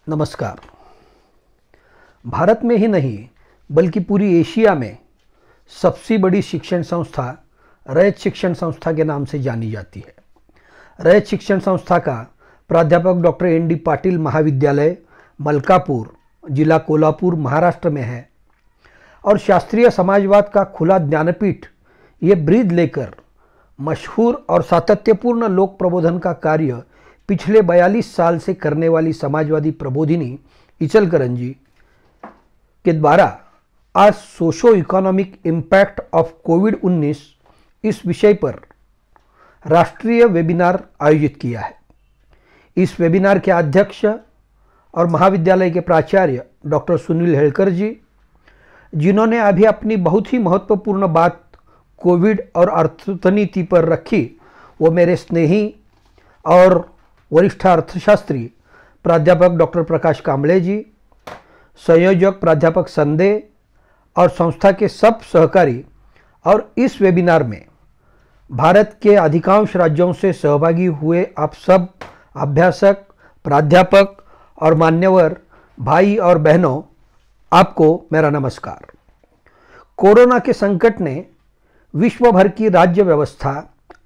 नमस्कार। भारत में ही नहीं बल्कि पूरी एशिया में सबसे बड़ी शिक्षण संस्था रयत शिक्षण संस्था के नाम से जानी जाती है। रयत शिक्षण संस्था का प्राध्यापक डॉक्टर एन डी पाटिल महाविद्यालय मलकापुर, जिला कोल्हापुर, महाराष्ट्र में है और शास्त्रीय समाजवाद का खुला ज्ञानपीठ ये ब्रीद लेकर मशहूर और सातत्यपूर्ण लोक प्रबोधन का कार्य पिछले 42 साल से करने वाली समाजवादी प्रबोधिनी इचलकरंजी के द्वारा आज सोशो इकोनॉमिक इम्पैक्ट ऑफ कोविड-19 इस विषय पर राष्ट्रीय वेबिनार आयोजित किया है। इस वेबिनार के अध्यक्ष और महाविद्यालय के प्राचार्य डॉक्टर सुनील हेलकर जी, जिन्होंने अभी अपनी बहुत ही महत्वपूर्ण बात कोविड और अर्थनीति पर रखी, वो मेरे स्नेही और वरिष्ठ अर्थशास्त्री प्राध्यापक डॉक्टर प्रकाश कांबळे जी, संयोजक प्राध्यापक संदेह और संस्था के सब सहकारी। और इस वेबिनार में भारत के अधिकांश राज्यों से सहभागी हुए आप सब अभ्यासक, प्राध्यापक और मान्यवर भाई और बहनों, आपको मेरा नमस्कार। कोरोना के संकट ने विश्व भर की राज्य व्यवस्था,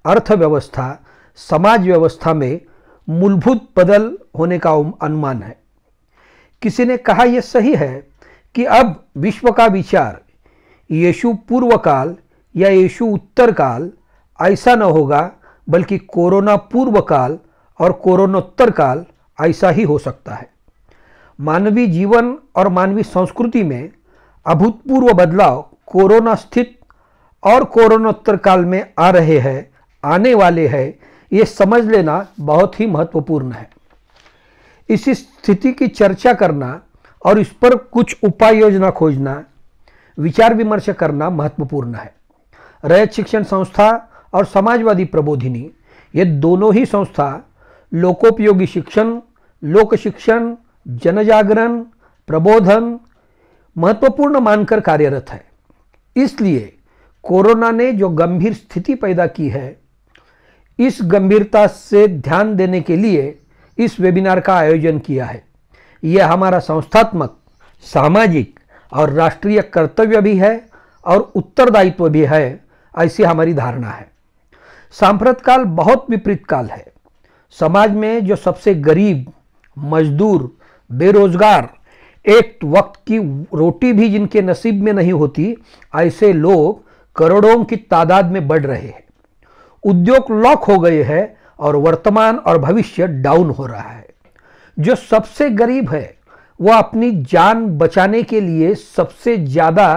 अर्थव्यवस्था, समाज व्यवस्था में मूलभूत बदल होने का अनुमान है। किसी ने कहा यह सही है कि अब विश्व का विचार यीशु पूर्व काल या यीशु उत्तर काल ऐसा न होगा, बल्कि कोरोना पूर्व काल और कोरोनोत्तर काल ऐसा ही हो सकता है। मानवीय जीवन और मानवीय संस्कृति में अभूतपूर्व बदलाव कोरोना स्थित और कोरोनोत्तर काल में आ रहे हैं, आने वाले हैं, ये समझ लेना बहुत ही महत्वपूर्ण है। इस स्थिति की चर्चा करना और इस पर कुछ उपाय योजना खोजना, विचार विमर्श करना महत्वपूर्ण है। रयत शिक्षण संस्था और समाजवादी प्रबोधिनी, ये दोनों ही संस्था लोकोपयोगी शिक्षण, लोक शिक्षण, जनजागरण, प्रबोधन महत्वपूर्ण मानकर कार्यरत है। इसलिए कोरोना ने जो गंभीर स्थिति पैदा की है, इस गंभीरता से ध्यान देने के लिए इस वेबिनार का आयोजन किया है। यह हमारा संस्थात्मक, सामाजिक और राष्ट्रीय कर्तव्य भी है और उत्तरदायित्व भी है, ऐसी हमारी धारणा है। सांप्रत काल बहुत विपरीत काल है। समाज में जो सबसे गरीब, मजदूर, बेरोजगार, एक वक्त की रोटी भी जिनके नसीब में नहीं होती, ऐसे लोग करोड़ों की तादाद में बढ़ रहे हैं। उद्योग लॉक हो गए हैं और वर्तमान और भविष्य डाउन हो रहा है। जो सबसे गरीब है वह अपनी जान बचाने के लिए सबसे ज़्यादा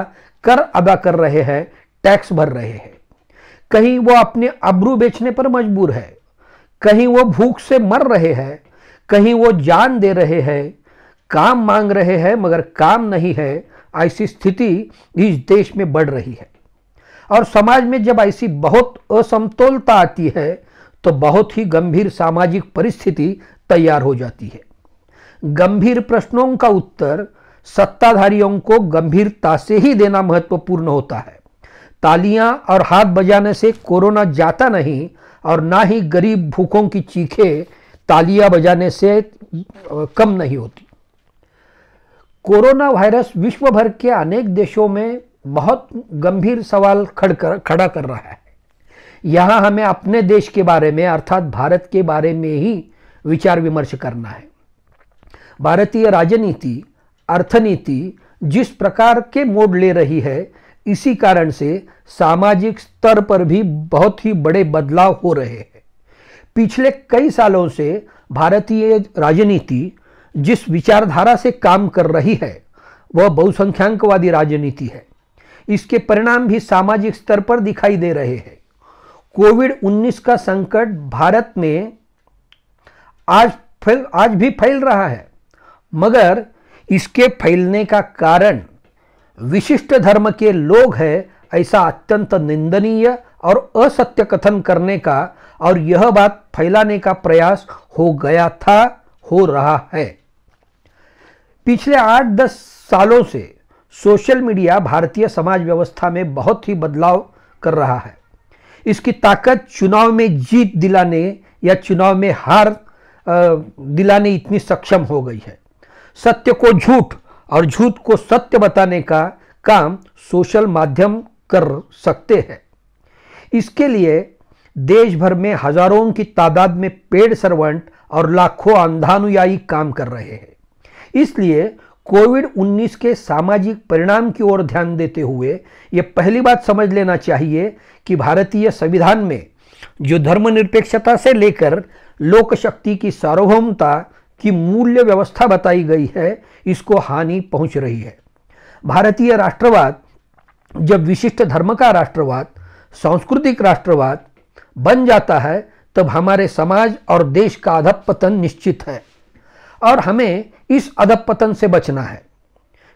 कर अदा कर रहे हैं, टैक्स भर रहे हैं। कहीं वो अपने आबरू बेचने पर मजबूर है, कहीं वो भूख से मर रहे हैं, कहीं वो जान दे रहे हैं, काम मांग रहे हैं मगर काम नहीं है। ऐसी स्थिति इस देश में बढ़ रही है और समाज में जब ऐसी बहुत असमतोलता आती है तो बहुत ही गंभीर सामाजिक परिस्थिति तैयार हो जाती है। गंभीर प्रश्नों का उत्तर सत्ताधारियों को गंभीरता से ही देना महत्वपूर्ण होता है। तालियां और हाथ बजाने से कोरोना जाता नहीं और ना ही गरीब भूखों की चीखें तालियां बजाने से कम नहीं होती। कोरोना वायरस विश्व भर के अनेक देशों में बहुत गंभीर सवाल खड़ा कर रहा है। यहाँ हमें अपने देश के बारे में अर्थात भारत के बारे में ही विचार विमर्श करना है। भारतीय राजनीति, अर्थनीति जिस प्रकार के मोड़ ले रही है, इसी कारण से सामाजिक स्तर पर भी बहुत ही बड़े बदलाव हो रहे हैं। पिछले कई सालों से भारतीय राजनीति जिस विचारधारा से काम कर रही है, वह बहुसंख्याकवादी राजनीति है। इसके परिणाम भी सामाजिक स्तर पर दिखाई दे रहे हैं। कोविड-19 का संकट भारत में आज भी फैल रहा है, मगर इसके फैलने का कारण विशिष्ट धर्म के लोग हैं, ऐसा अत्यंत निंदनीय और असत्य कथन करने का और यह बात फैलाने का प्रयास हो गया था, हो रहा है। पिछले 8-10 सालों से सोशल मीडिया भारतीय समाज व्यवस्था में बहुत ही बदलाव कर रहा है। इसकी ताकत चुनाव में जीत दिलाने या चुनाव में हार दिलाने इतनी सक्षम हो गई है। सत्य को झूठ और झूठ को सत्य बताने का काम सोशल माध्यम कर सकते हैं। इसके लिए देश भर में हजारों की तादाद में पेड सर्वेंट और लाखों अंधानुयायी काम कर रहे हैं। इसलिए कोविड-19 के सामाजिक परिणाम की ओर ध्यान देते हुए यह पहली बात समझ लेना चाहिए कि भारतीय संविधान में जो धर्मनिरपेक्षता से लेकर लोक शक्ति की सार्वभौमता की मूल्य व्यवस्था बताई गई है, इसको हानि पहुंच रही है। भारतीय राष्ट्रवाद जब विशिष्ट धर्म का राष्ट्रवाद, सांस्कृतिक राष्ट्रवाद बन जाता है, तब हमारे समाज और देश का अधःपतन निश्चित है और हमें इस अधःपतन से बचना है,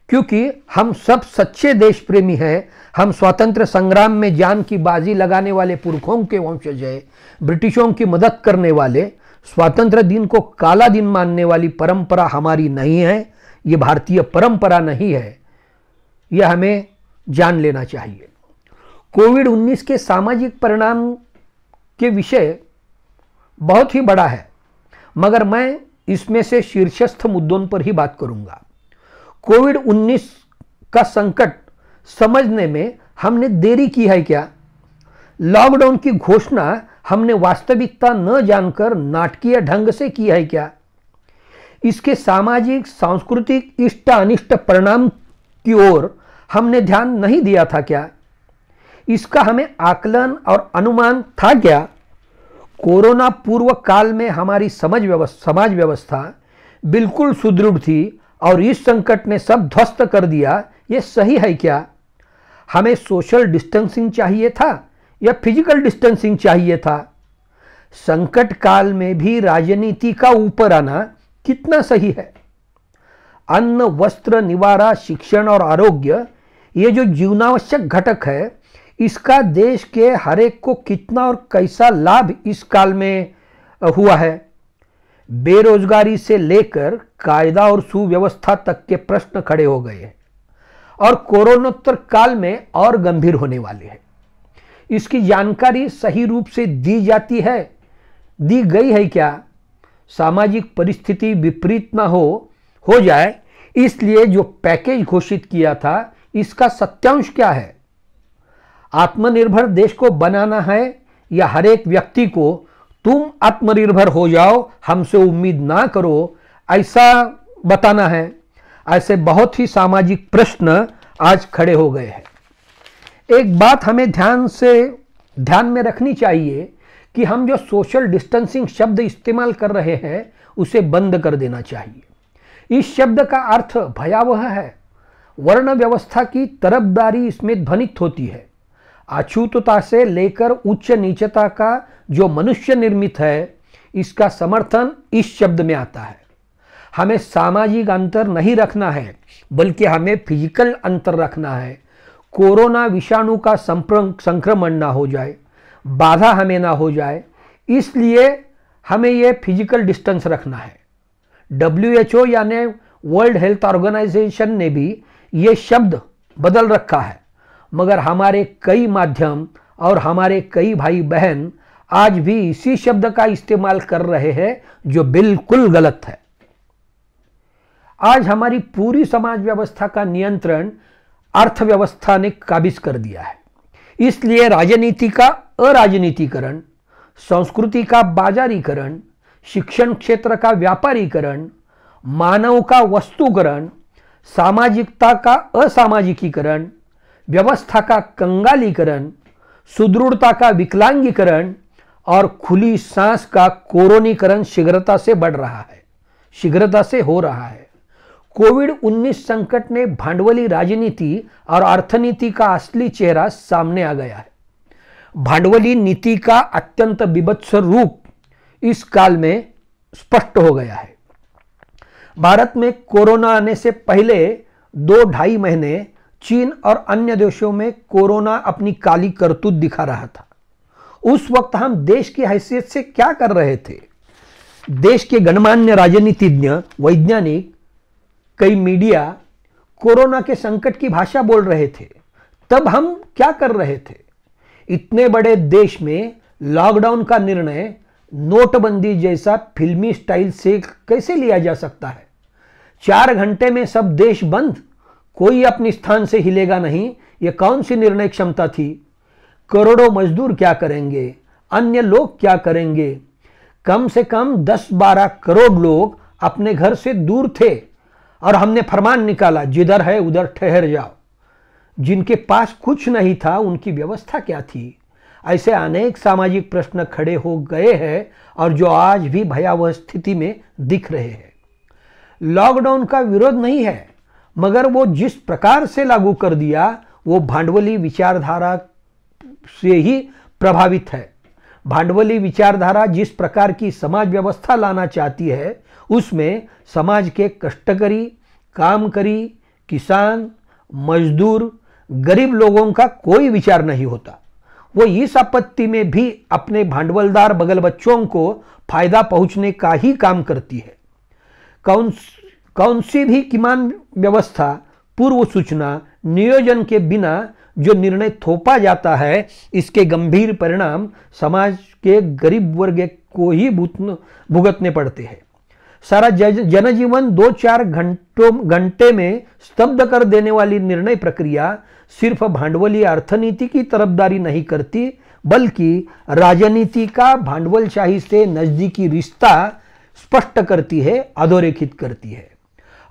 क्योंकि हम सब सच्चे देश प्रेमी हैं। हम स्वतंत्र संग्राम में जान की बाजी लगाने वाले पुरखों के वंशज हैं। ब्रिटिशों की मदद करने वाले, स्वतंत्र दिन को काला दिन मानने वाली परंपरा हमारी नहीं है। ये भारतीय परंपरा नहीं है, यह हमें जान लेना चाहिए। कोविड-19 के सामाजिक परिणाम के विषय बहुत ही बड़ा है, मगर मैं इसमें से शीर्षस्थ मुद्दों पर ही बात करूंगा। कोविड-19 का संकट समझने में हमने देरी की है क्या? लॉकडाउन की घोषणा हमने वास्तविकता न जानकर नाटकीय ढंग से की है क्या? इसके सामाजिक सांस्कृतिक इष्ट अनिष्ट परिणाम की ओर हमने ध्यान नहीं दिया था क्या? इसका हमें आकलन और अनुमान था क्या? कोरोना पूर्व काल में हमारी समाज व्यवस्था बिल्कुल सुदृढ़ थी और इस संकट ने सब ध्वस्त कर दिया, यह सही है क्या? हमें सोशल डिस्टेंसिंग चाहिए था या फिजिकल डिस्टेंसिंग चाहिए था? संकट काल में भी राजनीति का ऊपर आना कितना सही है? अन्न, वस्त्र, निवारा, शिक्षण और आरोग्य, ये जो जीवनावश्यक घटक है, इसका देश के हर एक को कितना और कैसा लाभ इस काल में हुआ है? बेरोजगारी से लेकर कायदा और सुव्यवस्था तक के प्रश्न खड़े हो गए हैं और कोरोनोत्तर काल में और गंभीर होने वाले हैं। इसकी जानकारी सही रूप से दी गई है क्या? सामाजिक परिस्थिति विपरीत ना हो जाए, इसलिए जो पैकेज घोषित किया था, इसका सत्यांश क्या है? आत्मनिर्भर देश को बनाना है या हर एक व्यक्ति को तुम आत्मनिर्भर हो जाओ, हमसे उम्मीद ना करो, ऐसा बताना है? ऐसे बहुत ही सामाजिक प्रश्न आज खड़े हो गए हैं। एक बात हमें ध्यान में रखनी चाहिए कि हम जो सोशल डिस्टेंसिंग शब्द इस्तेमाल कर रहे हैं, उसे बंद कर देना चाहिए। इस शब्द का अर्थ भयावह है। वर्ण व्यवस्था की तरफदारी इसमें ध्वनित होती है। अछूतता से लेकर उच्च नीचता का जो मनुष्य निर्मित है, इसका समर्थन इस शब्द में आता है। हमें सामाजिक अंतर नहीं रखना है, बल्कि हमें फिजिकल अंतर रखना है। कोरोना विषाणु का संक्रमण ना हो जाए, बाधा हमें ना हो जाए, इसलिए हमें ये फिजिकल डिस्टेंस रखना है। WHO यानी वर्ल्ड हेल्थ ऑर्गेनाइजेशन ने भी ये शब्द बदल रखा है, मगर हमारे कई माध्यम और हमारे कई भाई बहन आज भी इसी शब्द का इस्तेमाल कर रहे हैं, जो बिल्कुल गलत है। आज हमारी पूरी समाज व्यवस्था का नियंत्रण अर्थव्यवस्था ने काबिज कर दिया है। इसलिए राजनीति का अराजनीतिकरण, संस्कृति का बाजारीकरण, शिक्षण क्षेत्र का व्यापारीकरण, मानव का वस्तुकरण, सामाजिकता का असामाजिकीकरण, व्यवस्था का कंगालीकरण, सुदृढ़ता का विकलांगीकरण और खुली सांस का कोरोनीकरण शीघ्रता से बढ़ रहा है, शीघ्रता से हो रहा है। कोविड-19 संकट ने भांडवली राजनीति और अर्थनीति का असली चेहरा सामने आ गया है। भांडवली नीति का अत्यंत बीभत्स रूप इस काल में स्पष्ट हो गया है। भारत में कोरोना आने से पहले 2-2.5 महीने चीन और अन्य देशों में कोरोना अपनी काली करतूत दिखा रहा था। उस वक्त हम देश की हैसियत से क्या कर रहे थे? देश के गणमान्य राजनीतिज्ञ, वैज्ञानिक, कई मीडिया कोरोना के संकट की भाषा बोल रहे थे। तब हम क्या कर रहे थे? इतने बड़े देश में लॉकडाउन का निर्णय नोटबंदी जैसा फिल्मी स्टाइल से कैसे लिया जा सकता है? 4 घंटे में सब देश बंद, कोई अपने स्थान से हिलेगा नहीं, ये कौन सी निर्णय क्षमता थी? करोड़ों मजदूर क्या करेंगे? अन्य लोग क्या करेंगे? कम से कम 10-12 करोड़ लोग अपने घर से दूर थे और हमने फरमान निकाला, जिधर है उधर ठहर जाओ। जिनके पास कुछ नहीं था उनकी व्यवस्था क्या थी? ऐसे अनेक सामाजिक प्रश्न खड़े हो गए हैं और जो आज भी भयावह स्थिति में दिख रहे हैं। लॉकडाउन का विरोध नहीं है, मगर वो जिस प्रकार से लागू कर दिया वो भांडवली विचारधारा से ही प्रभावित है। भांडवली विचारधारा जिस प्रकार की समाज व्यवस्था लाना चाहती है उसमें समाज के कष्टकरी, कामकरी, किसान, मजदूर, गरीब लोगों का कोई विचार नहीं होता। वो इस आपत्ति में भी अपने भांडवलदार बगल बच्चों को फायदा पहुंचने का ही काम करती है। कौन सी भी किमान व्यवस्था, पूर्व सूचना, नियोजन के बिना जो निर्णय थोपा जाता है, इसके गंभीर परिणाम समाज के गरीब वर्ग को ही भुगतने पड़ते हैं। सारा जनजीवन 2-4 घंटे में स्तब्ध कर देने वाली निर्णय प्रक्रिया सिर्फ भांडवली अर्थनीति की तरफदारी नहीं करती, बल्कि राजनीति का भांडवलशाही से नजदीकी रिश्ता स्पष्ट करती है, अधोरेखित करती है।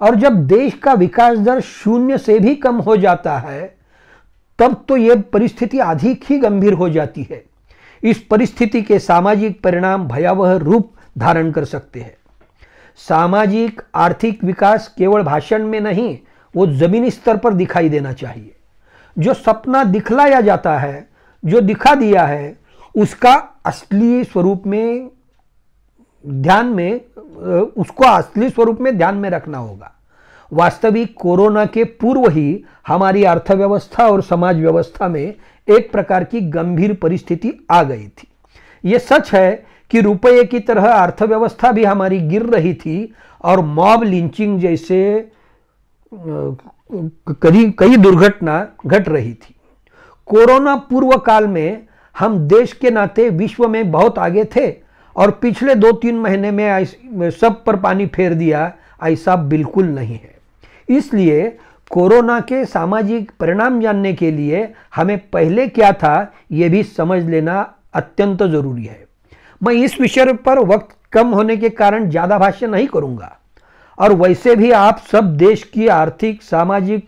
और जब देश का विकास दर 0 से भी कम हो जाता है तब तो यह परिस्थिति अधिक ही गंभीर हो जाती है। इस परिस्थिति के सामाजिक परिणाम भयावह रूप धारण कर सकते हैं। सामाजिक आर्थिक विकास केवल भाषण में नहीं, वो जमीनी स्तर पर दिखाई देना चाहिए। जो सपना दिखलाया जाता है, जो दिखा दिया है, उसका असली स्वरूप में उसको असली स्वरूप में ध्यान में रखना होगा। वास्तविक कोरोना के पूर्व ही हमारी अर्थव्यवस्था और समाज व्यवस्था में एक प्रकार की गंभीर परिस्थिति आ गई थी। ये सच है कि रुपये की तरह अर्थव्यवस्था भी हमारी गिर रही थी और मॉब लिंचिंग जैसे कई दुर्घटना घट रही थी। कोरोना पूर्व काल में हम देश के नाते विश्व में बहुत आगे थे और पिछले 2-3 महीने में सब पर पानी फेर दिया, ऐसा बिल्कुल नहीं है। इसलिए कोरोना के सामाजिक परिणाम जानने के लिए हमें पहले क्या था यह भी समझ लेना अत्यंत जरूरी है। मैं इस विषय पर वक्त कम होने के कारण ज़्यादा भाष्य नहीं करूंगा और वैसे भी आप सब देश की आर्थिक सामाजिक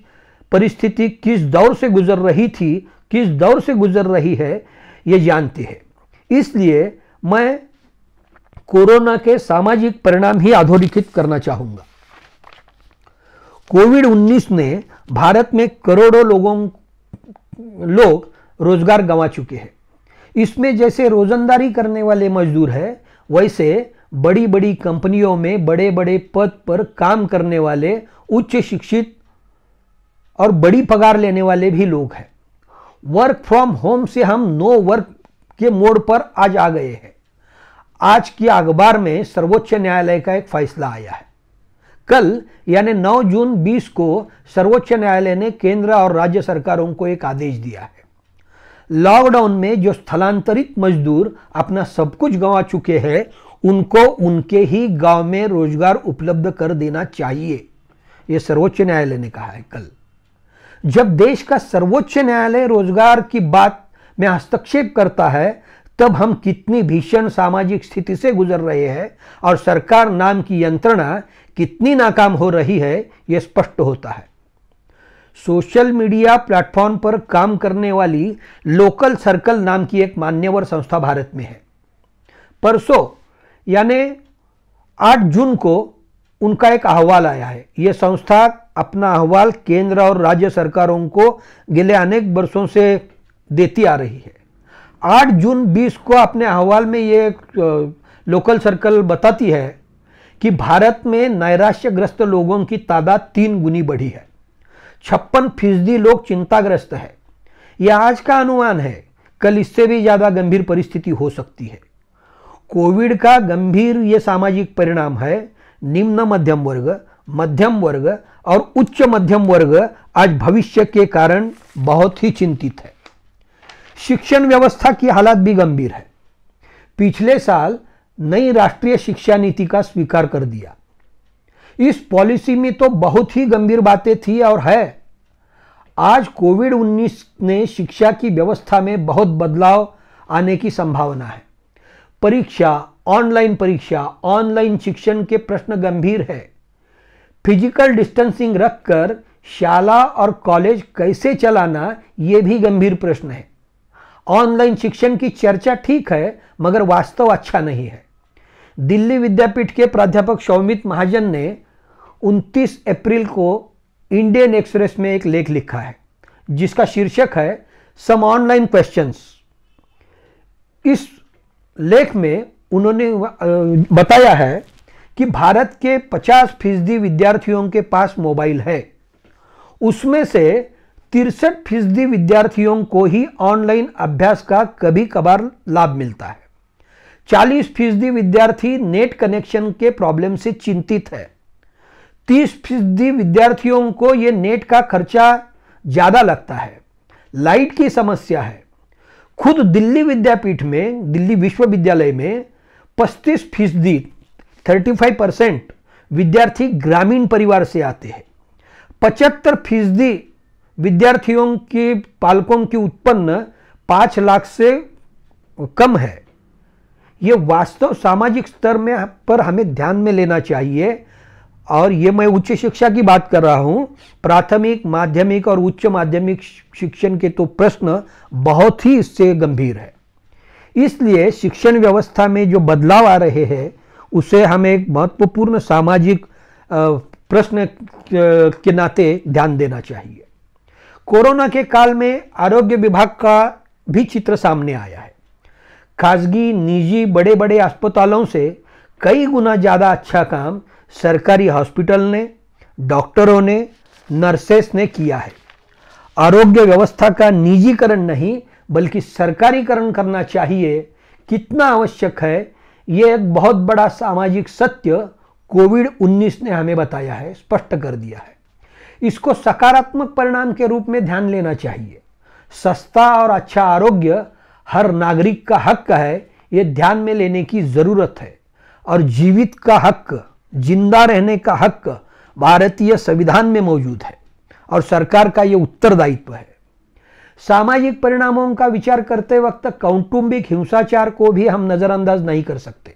परिस्थिति किस दौर से गुजर रही थी, किस दौर से गुजर रही है, ये जानते हैं। इसलिए मैं कोरोना के सामाजिक परिणाम ही अधोरेखित करना चाहूंगा। कोविड-19 ने भारत में करोड़ों लोग रोजगार गंवा चुके हैं। इसमें जैसे रोजंदारी करने वाले मजदूर हैं, वैसे बड़ी बड़ी कंपनियों में बड़े बड़े पद पर काम करने वाले उच्च शिक्षित और बड़ी पगार लेने वाले भी लोग हैं। वर्क फ्रॉम होम से हम नो वर्क के मोड पर आज आ गए हैं। आज की अखबार में सर्वोच्च न्यायालय का एक फैसला आया है। कल यानी 9 जून 20 को सर्वोच्च न्यायालय ने केंद्र और राज्य सरकारों को एक आदेश दिया है। लॉकडाउन में जो स्थलांतरित मजदूर अपना सब कुछ गंवा चुके हैं, उनको उनके ही गांव में रोजगार उपलब्ध कर देना चाहिए, यह सर्वोच्च न्यायालय ने कहा है कल। जब देश का सर्वोच्च न्यायालय रोजगार की बात में हस्तक्षेप करता है, तब हम कितनी भीषण सामाजिक स्थिति से गुजर रहे हैं और सरकार नाम की यंत्रणा कितनी नाकाम हो रही है, यह स्पष्ट होता है। सोशल मीडिया प्लेटफॉर्म पर काम करने वाली लोकल सर्कल नाम की एक मान्यवर संस्था भारत में है। परसों यानी 8 जून को उनका एक अहवाल आया है। यह संस्था अपना अहवाल केंद्र और राज्य सरकारों को गेले अनेक वर्षों से देती आ रही है। 8 जून 20 को अपने अहवाल में ये लोकल सर्कल बताती है कि भारत में नैराश्यग्रस्त लोगों की तादाद 3 गुनी बढ़ी है। 56% लोग चिंताग्रस्त है। यह आज का अनुमान है, कल इससे भी ज़्यादा गंभीर परिस्थिति हो सकती है। कोविड का गंभीर ये सामाजिक परिणाम है। निम्न मध्यम वर्ग और उच्च मध्यम वर्ग आज भविष्य के कारण बहुत ही चिंतित है। शिक्षण व्यवस्था की हालत भी गंभीर है। पिछले साल नई राष्ट्रीय शिक्षा नीति का स्वीकार कर दिया। इस पॉलिसी में तो बहुत ही गंभीर बातें थी और है। आज कोविड-19 ने शिक्षा की व्यवस्था में बहुत बदलाव आने की संभावना है। परीक्षा, ऑनलाइन शिक्षण के प्रश्न गंभीर है। फिजिकल डिस्टेंसिंग रखकर शाला और कॉलेज कैसे चलाना, यह भी गंभीर प्रश्न है। ऑनलाइन शिक्षण की चर्चा ठीक है, मगर वास्तव अच्छा नहीं है। दिल्ली विद्यापीठ के प्राध्यापक शौमित महाजन ने 29 अप्रैल को इंडियन एक्सप्रेस में एक लेख लिखा है जिसका शीर्षक है सम ऑनलाइन क्वेश्चंस। इस लेख में उन्होंने बताया है कि भारत के 50% विद्यार्थियों के पास मोबाइल है। उसमें से 63% विद्यार्थियों को ही ऑनलाइन अभ्यास का कभी कभार लाभ मिलता है। 40% विद्यार्थी नेट कनेक्शन के प्रॉब्लम से चिंतित है। 30% विद्यार्थियों को यह नेट का खर्चा ज्यादा लगता है। लाइट की समस्या है। खुद दिल्ली विश्वविद्यालय में 35% विद्यार्थी ग्रामीण परिवार से आते हैं। 75% विद्यार्थियों के पालकों की उत्पन्न 5 लाख से कम है। यह वास्तव सामाजिक स्तर में पर हमें ध्यान में लेना चाहिए। और ये मैं उच्च शिक्षा की बात कर रहा हूं। प्राथमिक, माध्यमिक और उच्च माध्यमिक शिक्षण के तो प्रश्न बहुत ही इससे गंभीर है। इसलिए शिक्षण व्यवस्था में जो बदलाव आ रहे हैं उसे हमें एक महत्वपूर्ण सामाजिक प्रश्न के नाते ध्यान देना चाहिए। कोरोना के काल में आरोग्य विभाग का भी चित्र सामने आया है। खासगी, निजी, बड़े बड़े अस्पतालों से कई गुना ज्यादा अच्छा काम सरकारी हॉस्पिटल ने, डॉक्टरों ने, नर्सेस ने किया है। आरोग्य व्यवस्था का निजीकरण नहीं बल्कि सरकारीकरण करना चाहिए, कितना आवश्यक है, यह एक बहुत बड़ा सामाजिक सत्य कोविड-19 ने हमें बताया है, स्पष्ट कर दिया है। इसको सकारात्मक परिणाम के रूप में ध्यान लेना चाहिए। सस्ता और अच्छा आरोग्य हर नागरिक का हक है, यह ध्यान में लेने की जरूरत है। और जीवित का हक, जिंदा रहने का हक भारतीय संविधान में मौजूद है और सरकार का यह उत्तरदायित्व है। सामाजिक परिणामों का विचार करते वक्त कौटुंबिक हिंसाचार को भी हम नजरअंदाज नहीं कर सकते।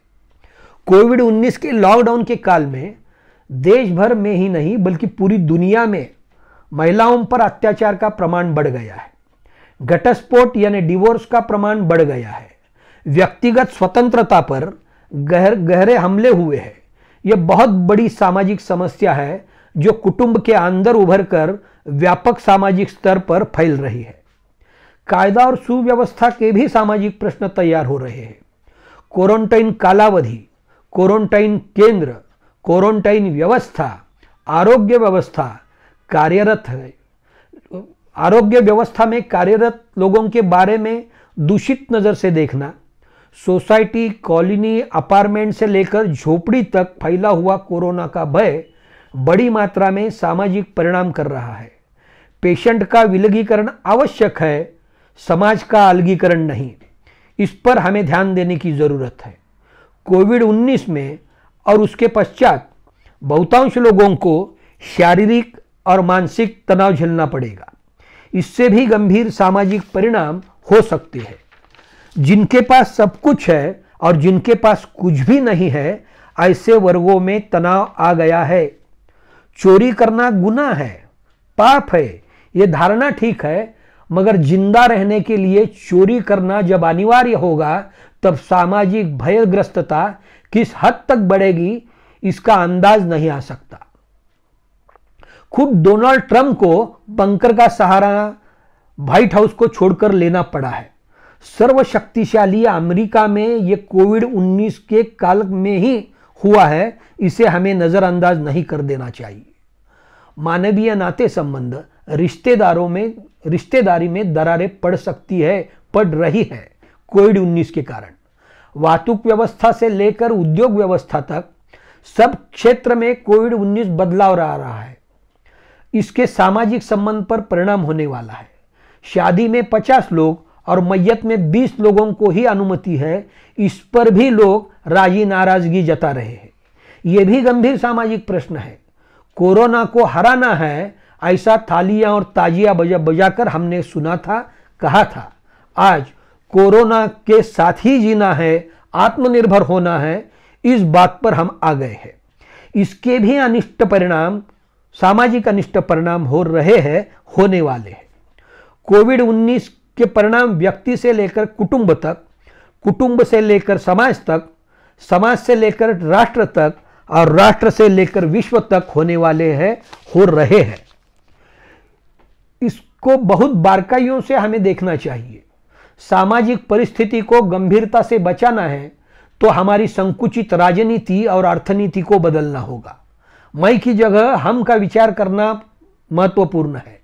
कोविड-19 के लॉकडाउन के काल में देश भर में ही नहीं बल्कि पूरी दुनिया में महिलाओं पर अत्याचार का प्रमाण बढ़ गया है। घटस्फोट यानी डिवोर्स का प्रमाण बढ़ गया है। व्यक्तिगत स्वतंत्रता पर गहरे हमले हुए हैं। यह बहुत बड़ी सामाजिक समस्या है जो कुटुंब के अंदर उभरकर व्यापक सामाजिक स्तर पर फैल रही है। कायदा और सुव्यवस्था के भी सामाजिक प्रश्न तैयार हो रहे हैं। क्वारंटाइन कालावधि, क्वारंटाइन केंद्र, क्वारंटाइन व्यवस्था, आरोग्य व्यवस्था कार्यरत है। आरोग्य व्यवस्था में कार्यरत लोगों के बारे में दूषित नजर से देखना, सोसाइटी, कॉलोनी, अपार्टमेंट से लेकर झोपड़ी तक फैला हुआ कोरोना का भय बड़ी मात्रा में सामाजिक परिणाम कर रहा है। पेशेंट का विलगीकरण आवश्यक है, समाज का अलगीकरण नहीं। इस पर हमें ध्यान देने की जरूरत है। कोविड-19 में और उसके पश्चात बहुतांश लोगों को शारीरिक और मानसिक तनाव झेलना पड़ेगा। इससे भी गंभीर सामाजिक परिणाम हो सकते हैं। जिनके पास सब कुछ है और जिनके पास कुछ भी नहीं है, ऐसे वर्गों में तनाव आ गया है। चोरी करना गुनाह है, पाप है, यह धारणा ठीक है, मगर जिंदा रहने के लिए चोरी करना जब अनिवार्य होगा तब सामाजिक भयग्रस्तता किस हद तक बढ़ेगी इसका अंदाज नहीं आ सकता। खुद डोनाल्ड ट्रंप को बंकर का सहारा व्हाइट हाउस को छोड़कर लेना पड़ा है। सर्वशक्तिशाली अमेरिका में यह कोविड-19 के काल में ही हुआ है, इसे हमें नजरअंदाज नहीं कर देना चाहिए। मानवीय नाते संबंध, रिश्तेदारी में दरारें पड़ रही है कोविड-19 के कारण। वातुक व्यवस्था से लेकर उद्योग व्यवस्था तक सब क्षेत्र में कोविड-19 बदलाव आ रहा है। इसके सामाजिक संबंध पर परिणाम होने वाला है। शादी में 50 लोग और मैयत में 20 लोगों को ही अनुमति है, इस पर भी लोग राजी नाराजगी जता रहे हैं। यह भी गंभीर सामाजिक प्रश्न है। कोरोना को हराना है, ऐसा थालियां और ताजियां बजाकर हमने सुना था, कहा था। आज कोरोना के साथ ही जीना है, आत्मनिर्भर होना है, इस बात पर हम आ गए हैं। इसके भी अनिष्ट परिणाम, सामाजिक अनिष्ट परिणाम हो रहे हैं, होने वाले हैं। कोविड-19 के परिणाम व्यक्ति से लेकर कुटुंब तक, कुटुंब से लेकर समाज तक, समाज से लेकर राष्ट्र तक और राष्ट्र से लेकर विश्व तक होने वाले हैं, हो रहे हैं। इसको बहुत बारीकियों से हमें देखना चाहिए। सामाजिक परिस्थिति को गंभीरता से बचाना है तो हमारी संकुचित राजनीति और अर्थनीति को बदलना होगा। मैं की जगह हम का विचार करना महत्वपूर्ण है।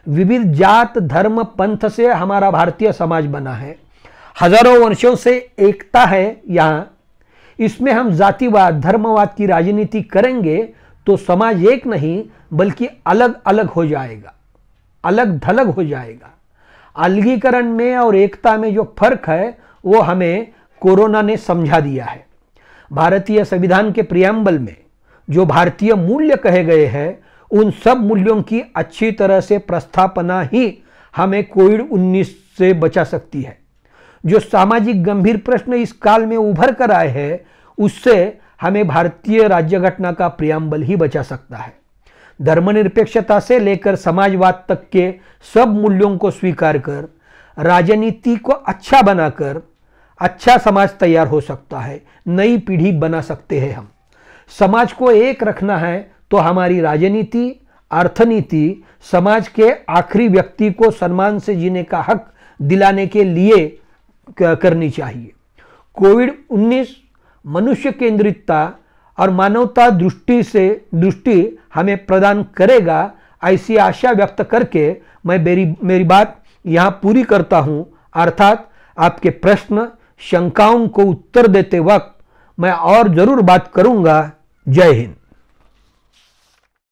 विविध जात, धर्म, पंथ से हमारा भारतीय समाज बना है। हजारों वर्षों से एकता है यहाँ। इसमें हम जातिवाद, धर्मवाद की राजनीति करेंगे तो समाज एक नहीं बल्कि अलग अलग हो जाएगा, अलग थलग हो जाएगा। अलगीकरण में और एकता में जो फर्क है वो हमें कोरोना ने समझा दिया है। भारतीय संविधान के प्रियम्बल में जो भारतीय मूल्य कहे गए हैं, उन सब मूल्यों की अच्छी तरह से प्रस्थापना ही हमें कोविड-19 से बचा सकती है। जो सामाजिक गंभीर प्रश्न इस काल में उभर कर आए हैं, उससे हमें भारतीय राज्य घटना का प्रियम्बल ही बचा सकता है। धर्मनिरपेक्षता से लेकर समाजवाद तक के सब मूल्यों को स्वीकार कर राजनीति को अच्छा बनाकर अच्छा समाज तैयार हो सकता है, नई पीढ़ी बना सकते हैं हम। समाज को एक रखना है तो हमारी राजनीति, अर्थनीति समाज के आखिरी व्यक्ति को सम्मान से जीने का हक दिलाने के लिए करनी चाहिए। कोविड-19 मनुष्य केंद्रितता और मानवता दृष्टि हमें प्रदान करेगा, ऐसी आशा व्यक्त करके मैं मेरी बात यहाँ पूरी करता हूँ। अर्थात आपके प्रश्न, शंकाओं को उत्तर देते वक्त मैं और जरूर बात करूँगा। जय हिंद।